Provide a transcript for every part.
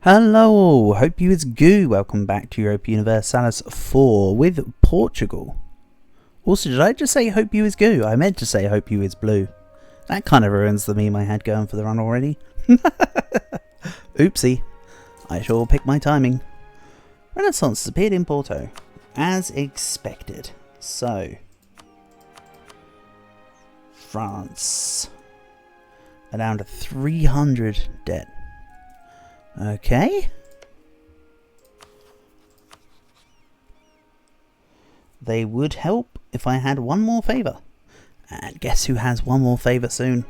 Hello, hope you is goo. Welcome back to Europa Universalis 4 with Portugal. Also, did I just say hope you is goo? I meant to say hope you is blue. That kind of ruins the meme I had going for the run already. Oopsie. I sure picked my timing. Renaissance has appeared in Porto, as expected. So, France are down to 300 debt. Okay. They would help if I had one more favour. And guess who has one more favour soon?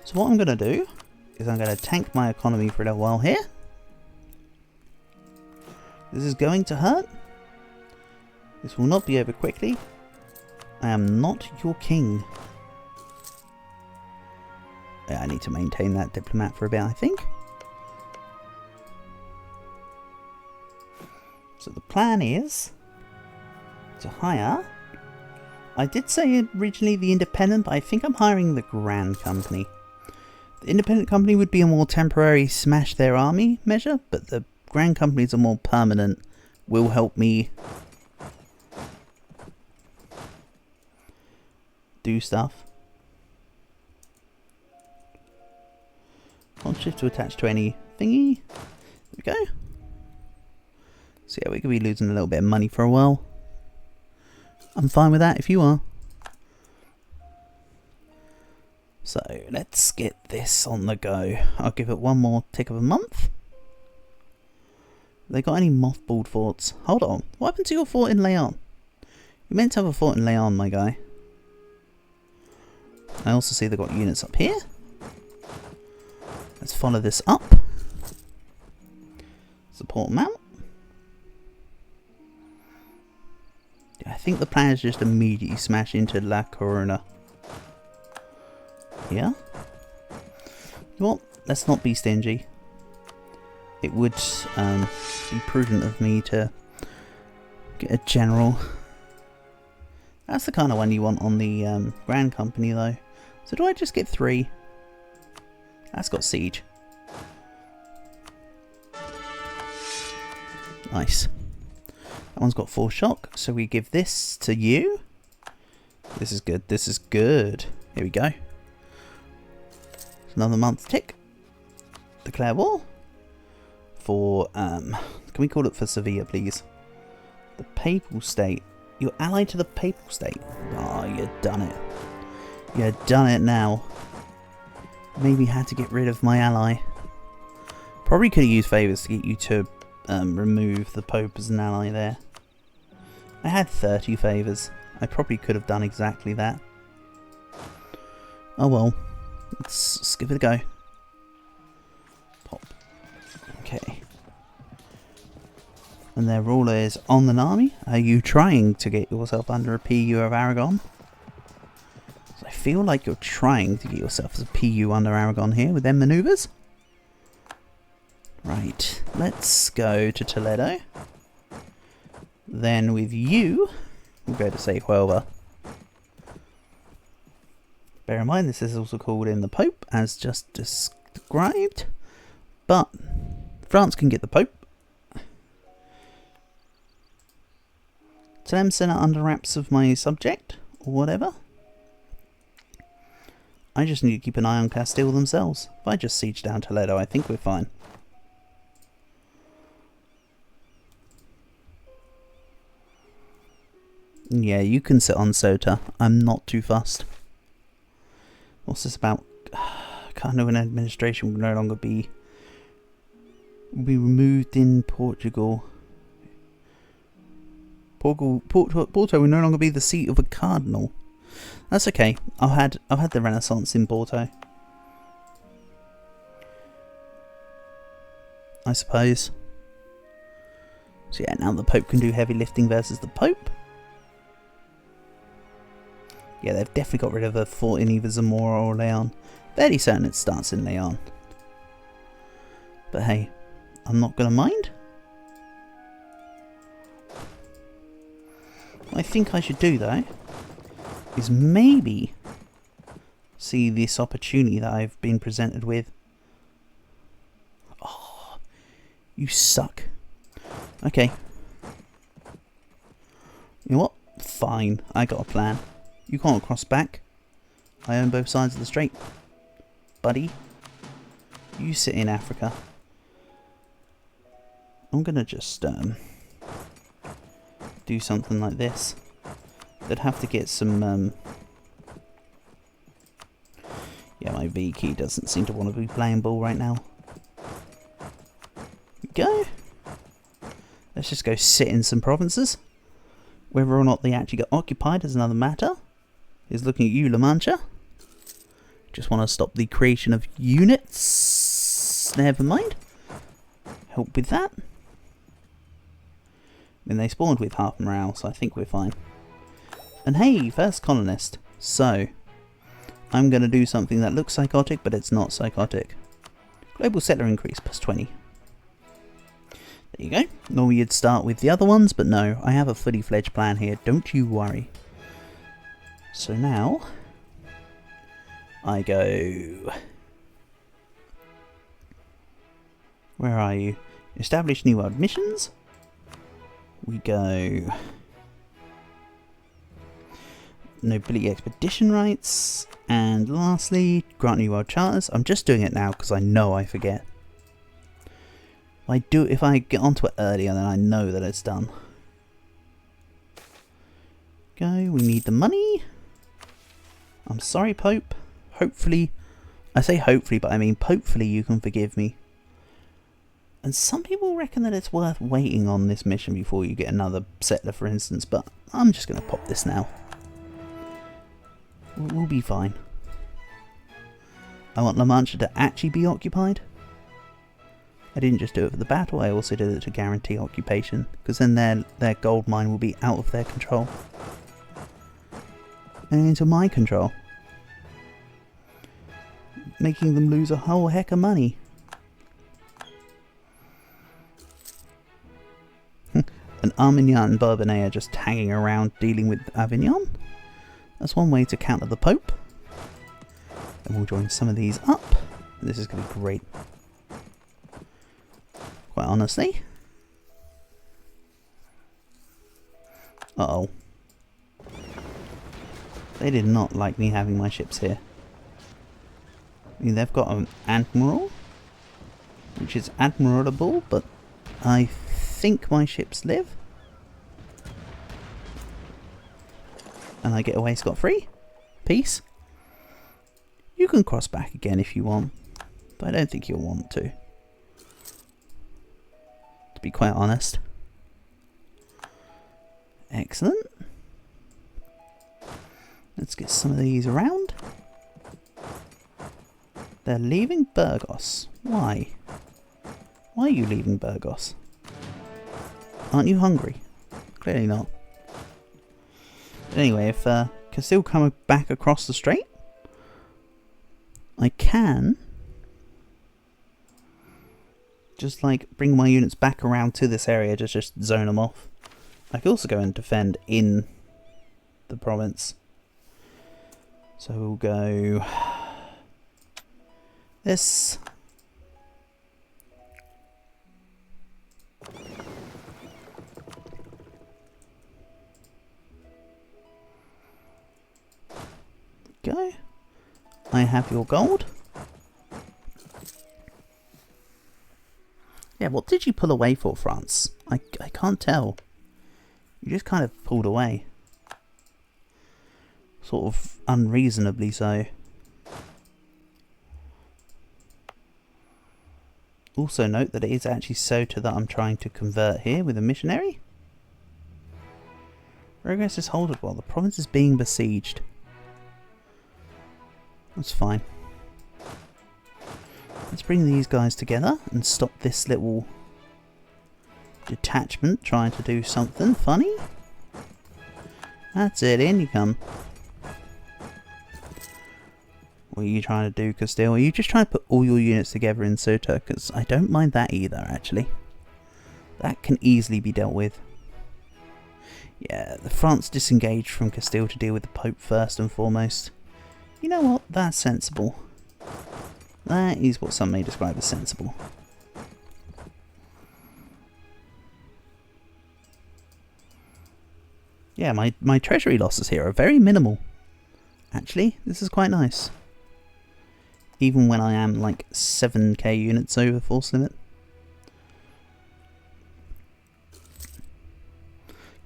So what I'm going to do is I'm going to tank my economy for a little while here. This is going to hurt. This will not be over quickly. I am not your king. Yeah, I need to maintain that diplomat for a bit, I think. So the plan is to hire. I did say originally the independent, but I think I'm hiring the Grand Company. The independent company would be a more temporary smash their army measure, but the Grand Companies are more permanent, will help me do stuff. Hold shift to attach to any thingy. There we go. So yeah, we could be losing a little bit of money for a while. I'm fine with that if you are. So let's get this on the go. I'll give it one more tick of a month. They got any mothballed forts? Hold on. What happened to your fort in Leon? You meant to have a fort in Leon, my guy. I also see they've got units up here. Let's follow this up. Support mount. I think the plan is just immediately smash into La Corona. Yeah? You know what? Let's not be stingy. It would be prudent of me to get a general. That's the kind of one you want on the Grand Company though. So do I just get 3? That's got siege. Nice. That one's got 4 shock, so we give this to you. This is good, this is good. Here we go. Another month tick. Declare war. For, can we call it for Sevilla, please? The Papal State. You're allied to the Papal State. Oh, you've done it. You've done it now. Maybe had to get rid of my ally. Probably could have used favours to get you to remove the Pope as an ally there. I had 30 favours. I probably could have done exactly that. Oh well. Let's give it a go. Pop. Okay. And their ruler is on the army. Are you trying to get yourself under a PU of Aragon? So I feel like you're trying to get yourself as a PU under Aragon here with them manoeuvres. Right, let's go to Toledo. Then with you, we'll go to say Huelva. Bear in mind this is also called in the Pope, as just described. But France can get the Pope. To them send it under wraps of my subject, or whatever. I just need to keep an eye on Castile themselves. If I just siege down Toledo, I think we're fine. Yeah, you can sit on Sota. I'm not too fussed. What's this about? Kind of an administration will no longer be removed in Portugal. Porto will no longer be the seat of a cardinal. That's okay. I've had the Renaissance in Porto. I suppose. So yeah, now the Pope can do heavy lifting versus the Pope. Yeah, they've definitely got rid of a fort in either Zamora or Leon. Fairly certain it starts in Leon. But hey, I'm not going to mind. What I think I should do though, is maybe see this opportunity that I've been presented with. Oh, You suck. Okay. You know what? Fine. I got a plan. You can't cross back. I own both sides of the strait. Buddy. You sit in Africa. I'm gonna just do something like this. They'd have to get some yeah, my V key doesn't seem to want to be playing ball right now. Go. Let's just go sit in some provinces. Whether or not they actually get occupied is another matter. He's looking at you, La Mancha. Just want to stop the creation of units. Never mind. Help with that. I mean, they spawned with half morale, so I think we're fine. And hey, first colonist. So, I'm going to do something that looks psychotic, but it's not psychotic. Global settler increase, plus 20. There you go. Normally you'd start with the other ones, but no, I have a fully fledged plan here. Don't you worry. So now, I go... Where are you? Establish new world missions. We go... Nobility expedition rights. And lastly, grant new world charters. I'm just doing it now because I know I forget. If I get onto it earlier, then I know that it's done. Go, we need the money. I'm sorry, Pope. Hopefully, I say hopefully, but I mean hopefully you can forgive me. And some people reckon that it's worth waiting on this mission before you get another settler, for instance, but I'm just going to pop this now. We'll be fine. I want La Mancha to actually be occupied. I didn't just do it for the battle, I also did it to guarantee occupation, because then their gold mine will be out of their control. And into my control. Making them lose a whole heck of money. And Armagnac and Bourbonnais are just hanging around dealing with Avignon. That's one way to counter the Pope. And we'll join some of these up. This is going to be great. Quite honestly. Uh-oh. They did not like me having my ships here. I mean, they've got an admiral, which is admirable, but I think my ships live. And I get away scot-free. Peace. You can cross back again if you want, but I don't think you'll want to be quite honest. Excellent. Let's get some of these around. They're leaving Burgos. Why? Why are you leaving Burgos? Aren't you hungry? Clearly not. But anyway, if Castile come back across the strait, I can just like bring my units back around to this area, just zone them off. I could also go and defend in the province. So we'll go this. Go. I have your gold. Yeah, what did you pull away for, France? I can't tell. You just kind of pulled away. Sort of unreasonably so. Also note that it is actually Sota that I'm trying to convert here with a missionary. Progress is halted while the province is being besieged. That's fine. Let's bring these guys together and stop this little detachment trying to do something funny. That's it, in you come. What are you trying to do, Castile? Are you just trying to put all your units together in Ceuta? Because I don't mind that either, actually. That can easily be dealt with. Yeah, the France disengaged from Castile to deal with the Pope first and foremost. You know what? That's sensible. That is what some may describe as sensible. Yeah, my treasury losses here are very minimal. Actually, this is quite nice. Even when I am like 7k units over force limit.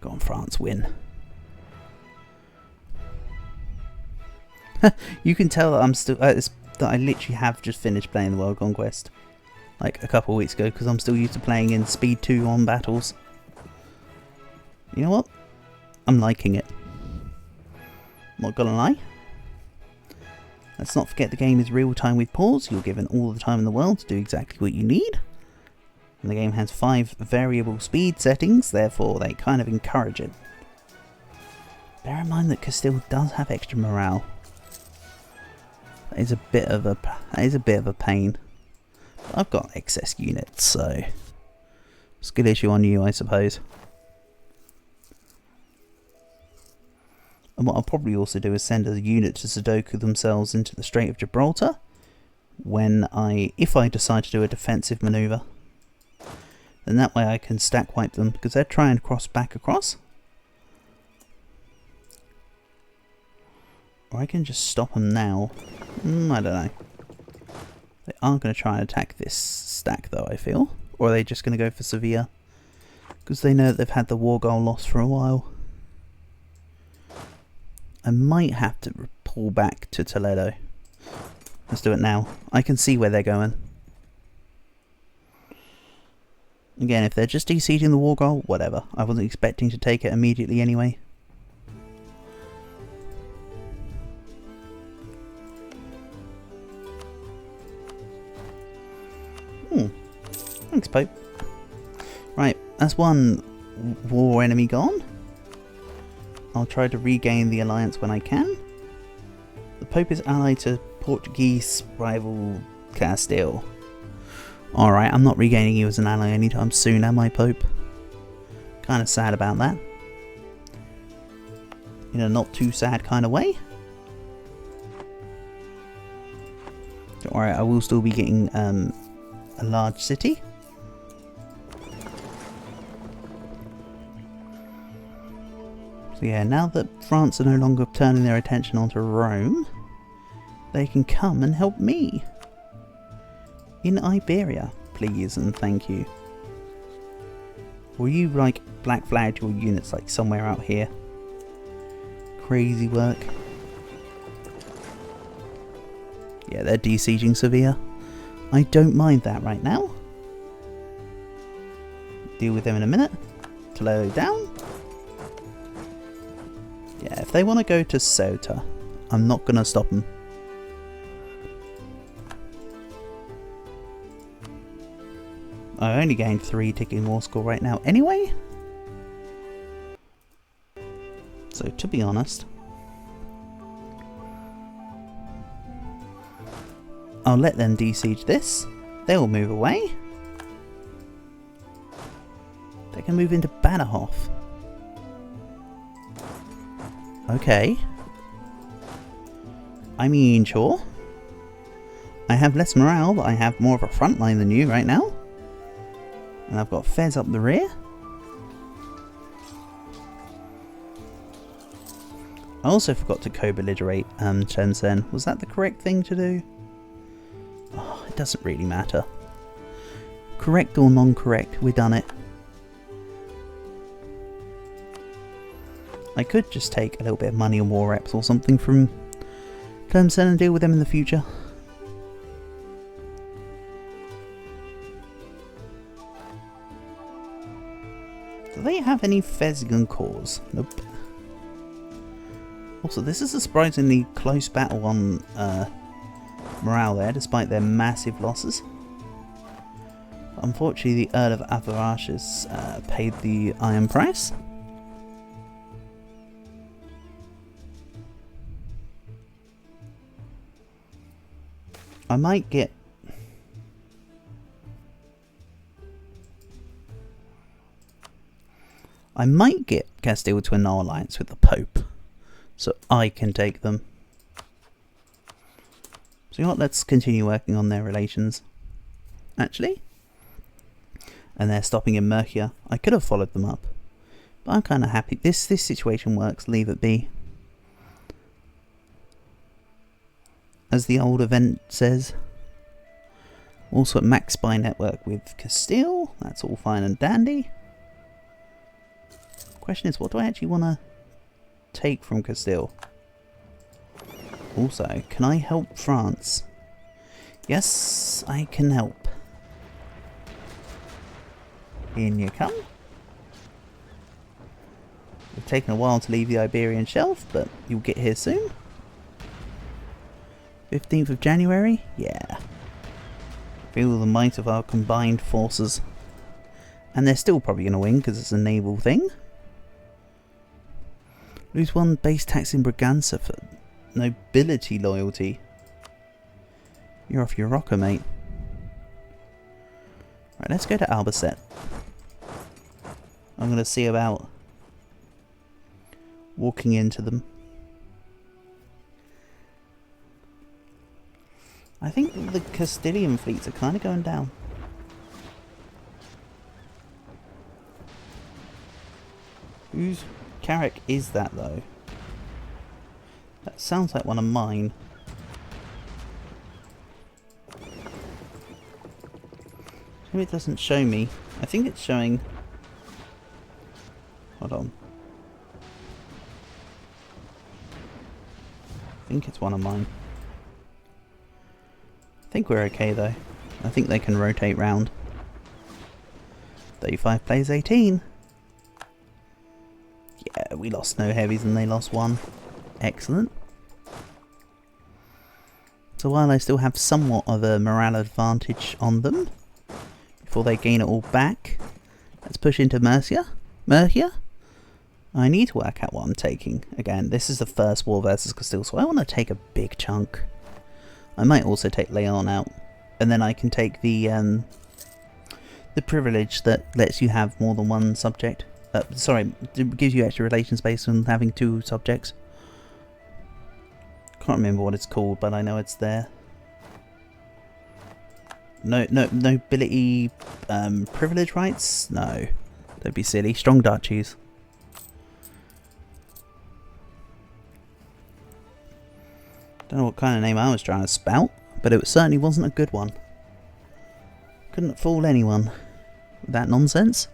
Go on, France, win. You can tell that I'm still that I literally have just finished playing the World Conquest like a couple of weeks ago, because I'm still used to playing in Speed 2 on battles. You know what? I'm liking it. Not gonna lie. Let's not forget the game is real time with pause. You're given all the time in the world to do exactly what you need. And the game has 5 variable speed settings, therefore they kind of encourage it. Bear in mind that Castile does have extra morale. That is a bit of a pain. But I've got excess units, so skill issue on you, I suppose. And what I'll probably also do is send a unit to Sudoku themselves into the Strait of Gibraltar if I decide to do a defensive manoeuvre. Then that way I can stack wipe them, because they're trying to cross back across. Or I can just stop them now. I don't know. They are going to try and attack this stack though, I feel. Or are they just going to go for Sevilla? Because they know that they've had the war goal lost for a while. I might have to pull back to Toledo. Let's do it now. I can see where they're going. Again, if they're just de-sieging the war goal, whatever. I wasn't expecting to take it immediately anyway. Thanks, Pope. Right, that's one war enemy gone. I'll try to regain the alliance when I can. The Pope is allied to Portuguese rival Castile. Alright, I'm not regaining you as an ally anytime soon, am I, Pope? Kind of sad about that. In a not too sad kind of way. Don't worry, I will still be getting a large city. So yeah, now that France are no longer turning their attention onto Rome, they can come and help me. In Iberia, please and thank you. Will you like black flag your units like somewhere out here? Crazy work. Yeah, they're de-sieging Sevilla. I don't mind that right now. Deal with them in a minute. Toledo down. Yeah, if they want to go to Ceuta, I'm not going to stop them. I only gained 3 ticking war score right now anyway. So to be honest, I'll let them de-siege this. They will move away. They can move into Bannerhof. Okay. I mean, sure. I have less morale, but I have more of a front line than you right now. And I've got Fez up the rear. I also forgot to co-belligerate Shenzhen. Was that the correct thing to do? Oh, it doesn't really matter. Correct or non-correct, we've done it. I could just take a little bit of money and war reps or something from Tlemcen and deal with them in the future. Do they have any Fezgan cores? Nope. Also, this is a surprisingly close battle on morale there, despite their massive losses. Unfortunately, the Earl of Avarash has paid the iron price. I might get... Castile to a no alliance with the Pope, so I can take them. So you know what, let's continue working on their relations. Actually. And they're stopping in Murcia. I could have followed them up, But I'm kind of happy. This situation works. Leave it be. As the old event says. Also at Max Spy Network with Castile. That's all fine and dandy. Question is, what do I actually want to take from Castile? Also, can I help France? Yes, I can help. In you come. It's taken a while to leave the Iberian Shelf, but you'll get here soon. 15th of January? Yeah. Feel the might of our combined forces. And they're still probably going to win because it's a naval thing. Lose 1 base tax in Braganza for nobility loyalty. You're off your rocker, mate. Right, let's go to Albacete. I'm going to see about walking into them. I think the Castilian fleets are kind of going down. Whose Carrack is that, though? That sounds like one of mine. Maybe it doesn't show me. I think it's showing... Hold on. I think it's one of mine. I think we're okay though. I think they can rotate round. 35 plays 18. Yeah, we lost no heavies and they lost 1. Excellent. So while I still have somewhat of a morale advantage on them, before they gain it all back, let's push into Mercia. I need to work out what I'm taking. Again, this is the first war versus Castile, so I want to take a big chunk. I might also take Leon out, and then I can take the privilege that lets you have more than one subject. Sorry, it gives you extra relations based on having 2 subjects. Can't remember what it's called, but I know it's there. No, nobility privilege rights? No, don't be silly. Strong duchies. Don't know what kind of name I was trying to spout, but it certainly wasn't a good one. Couldn't fool anyone with that nonsense.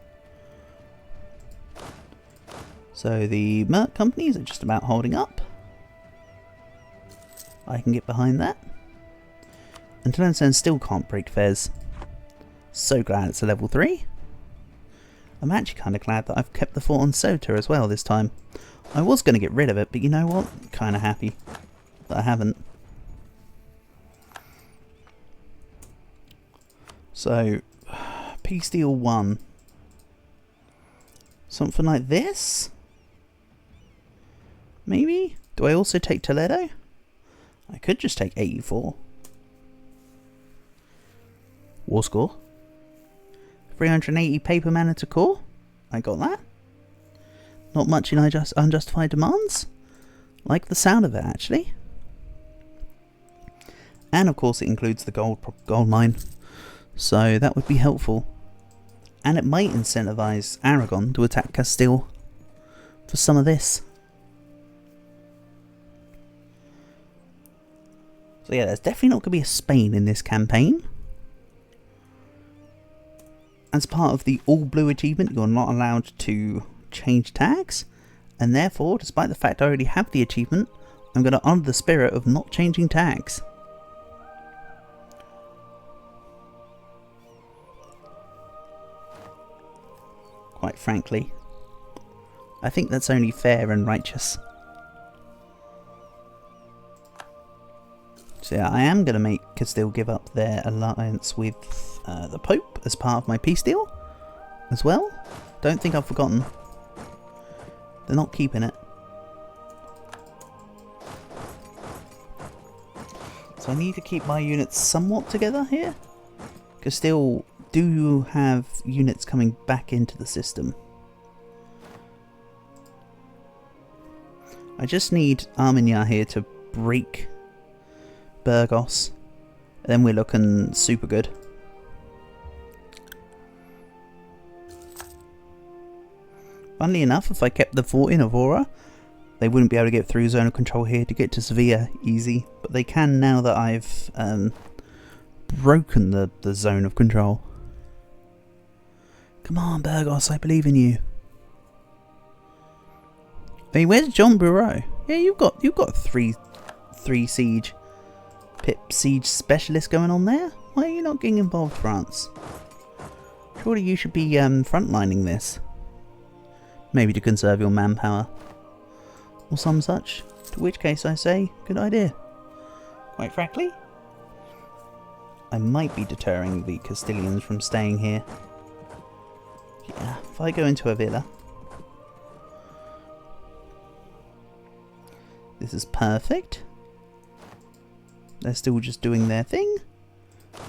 So the Merc companies are just about holding up. I can get behind that. And Tlemcen still can't break Fez. So glad it's a level 3. I'm actually kind of glad that I've kept the fort on Ceuta as well this time. I was going to get rid of it, but you know what? Kind of happy that I haven't. So, Peace Deal 1. Something like this? Maybe? Do I also take Toledo? I could just take EU4. War score. 380 paper mana to core. I got that. Not much in unjustified demands. Like the sound of it, actually. And of course it includes the gold mine. So that would be helpful. And it might incentivize Aragon to attack Castile for some of this. So yeah, there's definitely not going to be a Spain in this campaign. As part of the All Blue achievement, you're not allowed to change tags. And therefore, despite the fact I already have the achievement, I'm going to honour the spirit of not changing tags. Quite frankly, I think that's only fair and righteous. So yeah, I am going to make Castile give up their alliance with the Pope as part of my peace deal as well. Don't think I've forgotten. They're not keeping it. So I need to keep my units somewhat together here. Castile do have units coming back into the system. I just need Armagnac here to break Burgos. Then we're looking super good. Funnily enough, if I kept the fort in Aurora, they wouldn't be able to get through zone of control here to get to Sevilla easy. But they can now that I've broken the zone of control. Come on, Burgos, I believe in you. Hey, where's John Bureau? Yeah, you've got three siege specialists going on there. Why are you not getting involved, France? Surely you should be frontlining this. Maybe to conserve your manpower. Or some such. To which case I say, good idea. Quite frankly, I might be deterring the Castilians from staying here. Yeah, if I go into a villa. This is perfect. They're still just doing their thing.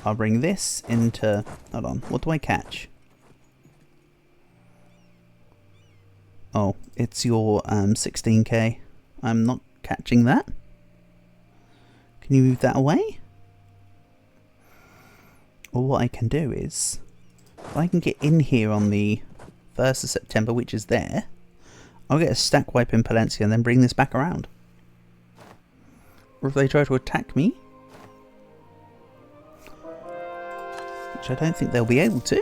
I'll bring this into... Hold on, what do I catch? Oh, it's your 16k. I'm not catching that. Can you move that away? Or what I can do is... If I can get in here on the 1st of September, which is there, I'll get a stack wipe in Palencia and then bring this back around. Or if they try to attack me, which I don't think they'll be able to,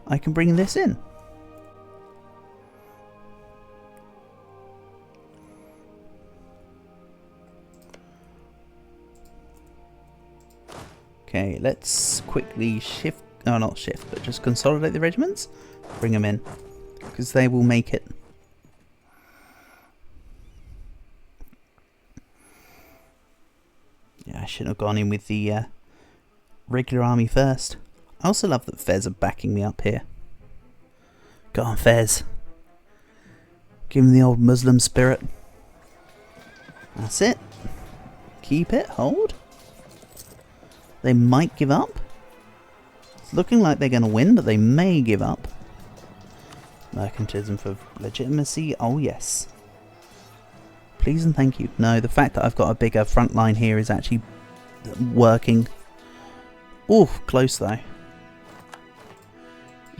I can bring this in. Okay, let's quickly shift, no, not shift, but just consolidate the regiments, bring them in, because they will make it. Yeah, I shouldn't have gone in with the regular army first. I also love that Fez are backing me up here. Go on, Fez. Give him the old Muslim spirit. That's it. Keep it, hold. They might give up. It's looking like they're going to win, but they may give up. Mercantilism for legitimacy. Oh, yes. Please and thank you. No, the fact that I've got a bigger front line here is actually working. Oof, close though.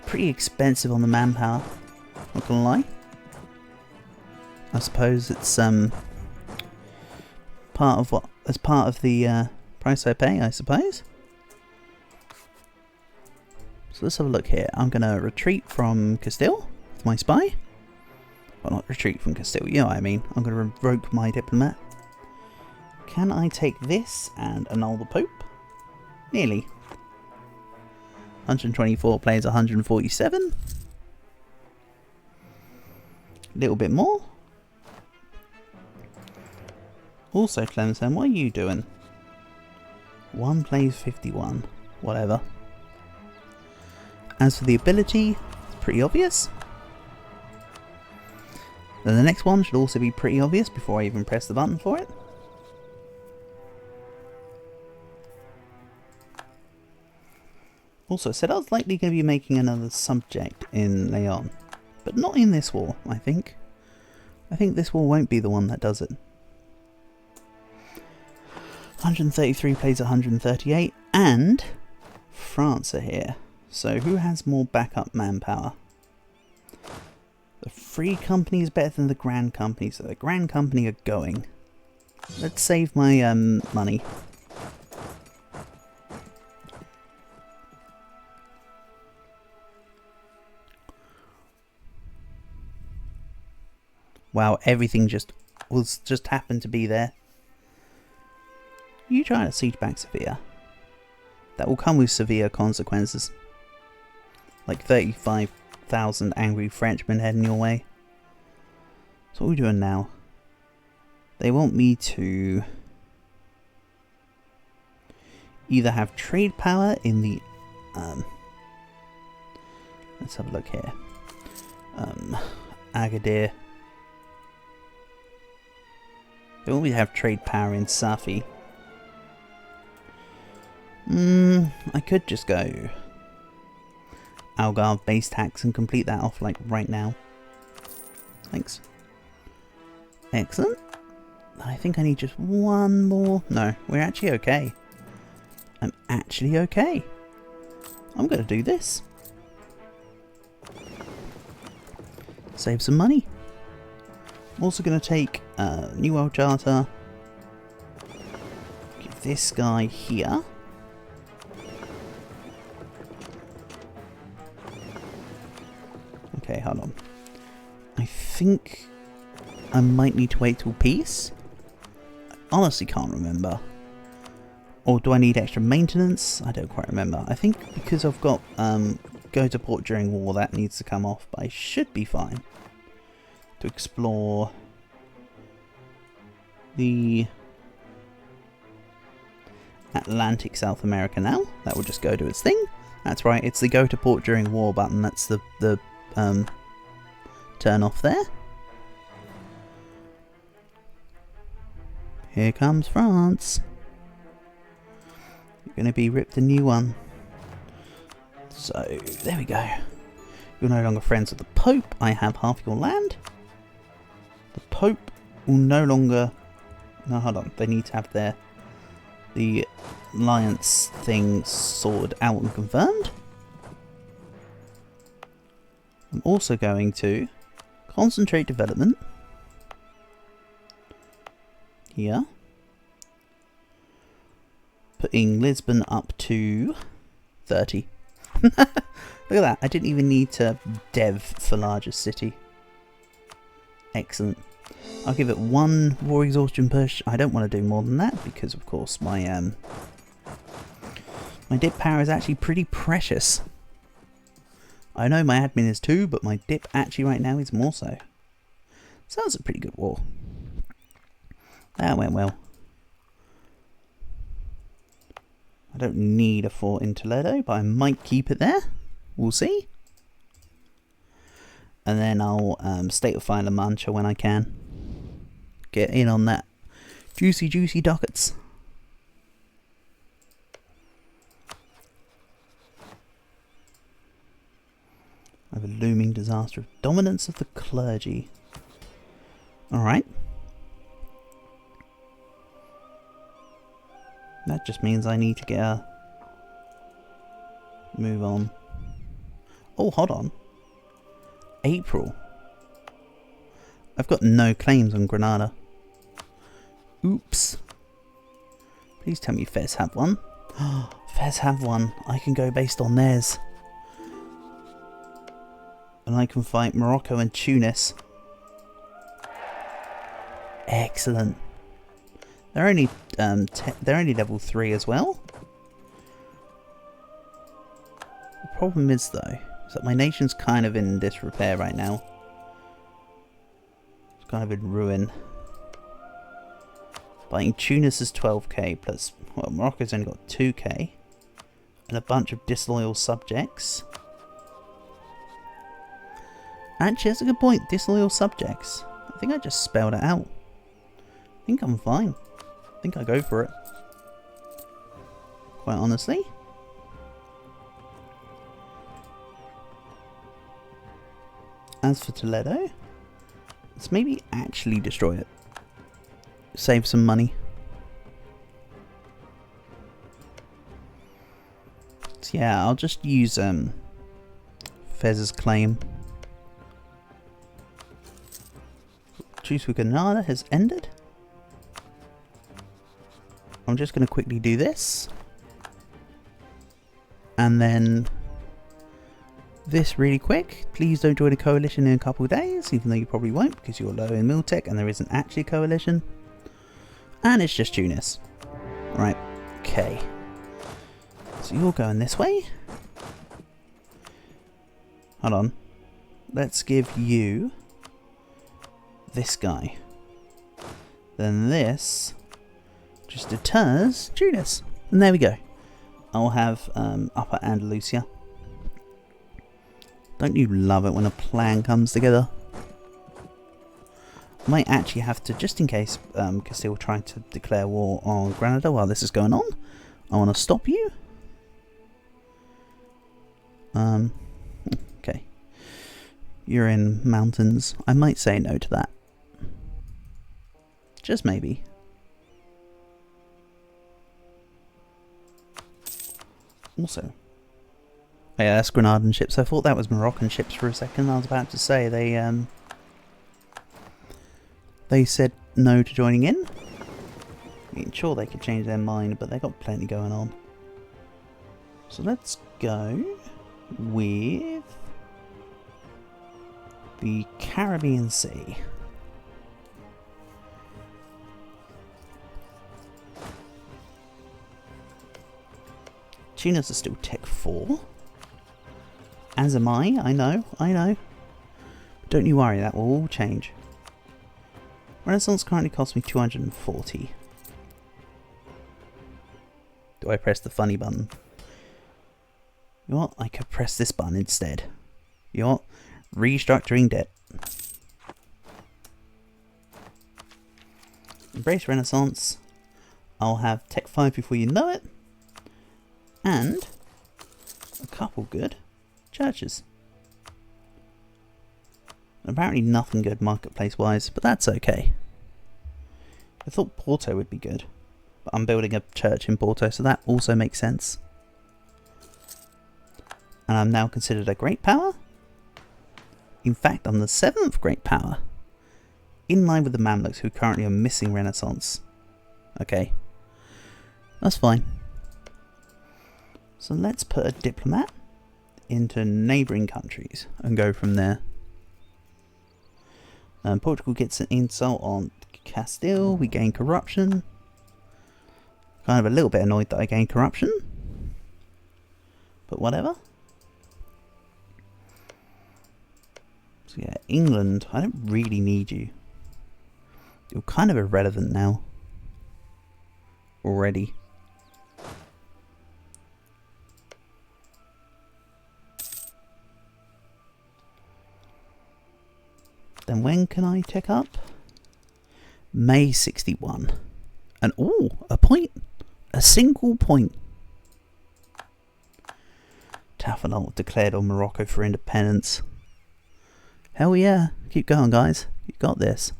Pretty expensive on the manpower. Not gonna lie. I suppose it's part of the price I pay, I suppose. So let's have a look here. I'm gonna retreat from Castile with my spy. Well, not retreat from Castile, you know what I mean. I'm gonna revoke my diplomat. Can I take this and annul the Pope? Nearly. 124 plays 147. A little bit more. Also, Clemson, what are you doing? 1 plays 51. Whatever. As for the ability, it's pretty obvious. Then the next one should also be pretty obvious before I even press the button for it. Also, said I was likely going to be making another subject in Leon, but not in this war, I think. I think this war won't be the one that does it. 133 plays 138, and France are here. So who has more backup manpower? The Free Company is better than the Grand Company, so the Grand Company are going. Let's save my money. Wow, everything just happened to be there. You trying to siege back Sevilla? That will come with severe consequences. Like 35,000 angry Frenchmen heading your way. So what are we doing now? They want me to either have trade power in the let's have a look here. Agadir. They want me to have trade power in Safi. I could just go Algarve base tax and complete that off like right now. Thanks. Excellent. I think I need just one more. No, we're actually okay. I'm actually okay. I'm going to do this. Save some money. I'm also going to take New World Charter. Give this guy here. Okay, hold on. I think I might need to wait till peace. I honestly can't remember. Or do I need extra maintenance? I don't quite remember. I think because I've got go to port during war, that needs to come off, but I should be fine to explore the Atlantic South America now. That will just go to its thing. That's right, it's the go to port during war button. That's the turn off there. Here comes France. You're going to be ripped a new one. So, there we go. You're no longer friends with the Pope. I have half your land. The Pope will no longer... No, hold on. They need to have the alliance thing sorted out and confirmed. I'm also going to concentrate development. Here. Putting Lisbon up to 30. Look at that. I didn't even need to dev for largest city. Excellent. I'll give it one war exhaustion push. I don't want to do more than that because, of course, my dip power is actually pretty precious. I know my admin is too, but my dip actually right now is more so. So that was a pretty good war. That went well. I don't need a fort in Toledo, but I might keep it there. We'll see. And then I'll state of fire La Mancha when I can. Get in on that juicy, juicy dockets. I have a looming disaster of dominance of the clergy. Alright. That just means I need to get a move on. Oh, hold on. April. I've got no claims on Granada. Oops. Please tell me Fez have one. Fez have one. I can go based on theirs. And I can fight Morocco and Tunis. Excellent. They're only level 3 as well. The problem is though, is that my nation's kind of in disrepair right now. It's kind of in ruin. Buying Tunis is 12k plus, well, Morocco's only got 2k. And a bunch of disloyal subjects. Actually, that's a good point. Disloyal subjects. I think I just spelled it out. I think I'm fine. I think I go for it. Quite honestly. As for Toledo, let's maybe actually destroy it. Save some money. So yeah, I'll just use Fez's claim. Truce with Granada has ended. I'm just going to quickly do this. And then this really quick. Please don't join a coalition in a couple of days, even though you probably won't because you're low in Miltech and there isn't actually a coalition. And it's just Tunis. Right, okay. So you're going this way. Hold on. Let's give you this guy. Then this just deters Tunis. And there we go. I'll have Upper Andalusia. Don't you love it when a plan comes together? Might actually have to, just in case Castile trying to declare war on Granada while this is going on. I want to stop you. Okay. You're in mountains. I might say no to that. Just maybe. Also, Yeah, that's Grenadian ships. I thought that was Moroccan ships for a second. I was about to say they said no to joining in. I mean, sure they could change their mind, but they got plenty going on. So let's go with the Caribbean Sea. Tunas are still Tech 4. As am I know. Don't you worry, that will all change. Renaissance currently costs me 240. Do I press the funny button? You know what? I could press this button instead. You know what? Restructuring debt. Embrace Renaissance. I'll have Tech 5 before you know it. And a couple good churches. Apparently nothing good marketplace wise, but that's okay. I thought Porto would be good, but I'm building a church in Porto, so that also makes sense. And I'm now considered a great power. In fact, I'm the 7th great power, in line with the Mamluks, who currently are missing Renaissance. Okay, that's fine. So let's put a diplomat into neighbouring countries and go from there. Portugal gets an insult on Castile. We gain corruption. Kind of a little bit annoyed that I gained corruption, but whatever. So yeah, England, I don't really need you. You're kind of irrelevant now. Already. Then when can I tick up? May 61. And ooh, a point. A single point. Tafel declared on Morocco for independence. Hell yeah. Keep going, guys. You got this.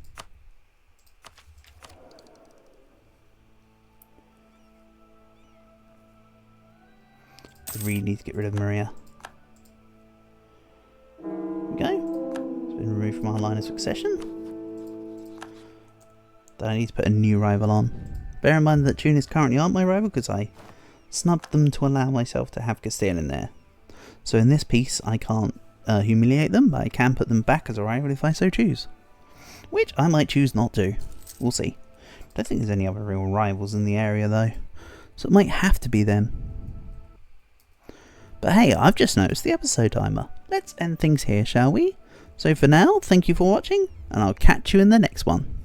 I really need to get rid of Maria. There we go. Been removed from our line of succession. Then I need to put a new rival on. Bear in mind that Tunis currently aren't my rival because I snubbed them to allow myself to have Castile in there. So in this piece I can't humiliate them, but I can put them back as a rival if I so choose. Which I might choose not to. We'll see. Don't think there's any other real rivals in the area though. So it might have to be them. But hey, I've just noticed the episode timer. Let's end things here, shall we? So for now, thank you for watching, and I'll catch you in the next one.